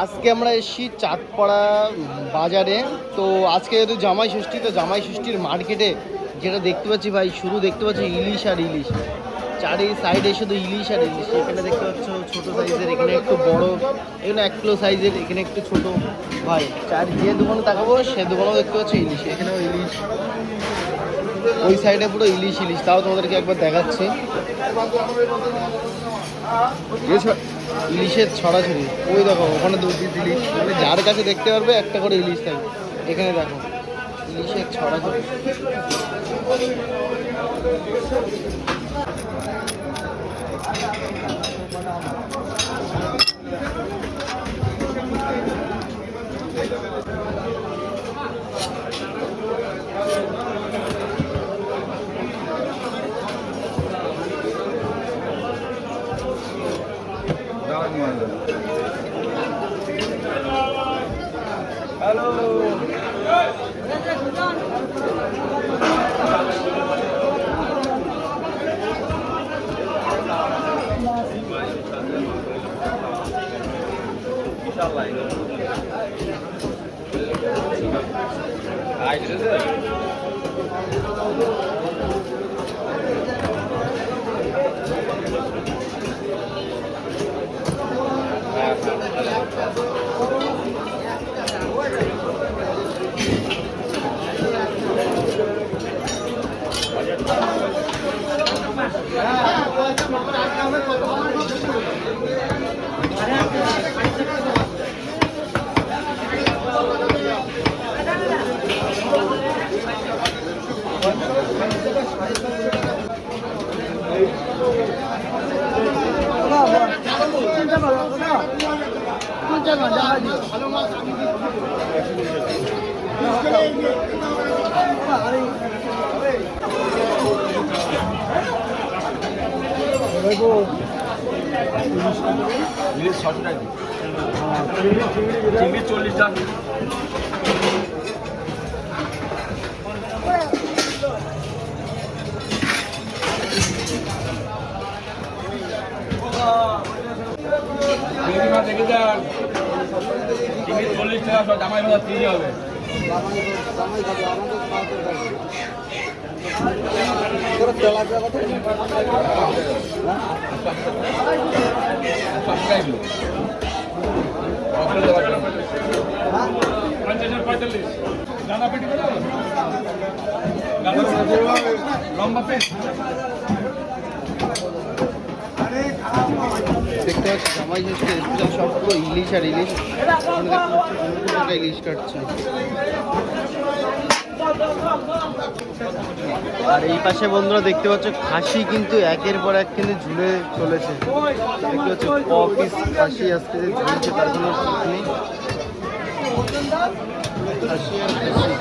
আজকে আমরা এসেছি চাঁদপাড়া বাজারে। তো আজকে যেহেতু জামাই ষষ্ঠী, তো জামাই ষষ্ঠীর মার্কেটে যেটা দেখতে পাচ্ছি ভাই, শুধু দেখতে পাচ্ছি ইলিশ আর ইলিশ। চারি সাইডে শুধু ইলিশ আর ইলিশ। এখানে দেখতে পাচ্ছ ছোটো সাইজের, এখানে একটু বড়, এখানে 1 কিলো সাইজের, এখানে একটু ছোট। ভাই চার যে দোকানে তাকাবো সে দোকানেও দেখতে পাচ্ছি ইলিশ, এখানেও ইলিশ, ওই সাইডে পুরো ইলিশ ইলিশ। তাও তোমাদেরকে একবার দেখাচ্ছি, ইলিশের ছড়াছড়ি। ওই দেখো ওখানে 2 পিস ইলিশ, মানে যার কাছে দেখতে পারবে একটা করে ইলিশ থাকবে। এখানে দেখো ইলিশের ছড়াছড়ি। হ্যালো, ইলিশ 600 টাকা, চিংড়ি 40 টাকা। চিংড়ি মাছ দেখে যান, চিংড়ি 40 টাকা, সব জামাই ভাজা 30 হবে। দেখতে পাচ্ছি জামাই ষষ্ঠী স্পেশাল সব পুরো ইলিশ আর ইলিশ। ইলিশ কাটছে। আর এই পাশে বন্ধুরা দেখতে পাচ্ছ খাসি কিন্তু একের পর এক কিন্তু ঝুলে চলেছে। দেখতে পাচ্ছ পিস খাসি আজকে যে ঝুলছে তার কোনো ঠিক নেই। খাসি আর খাসি।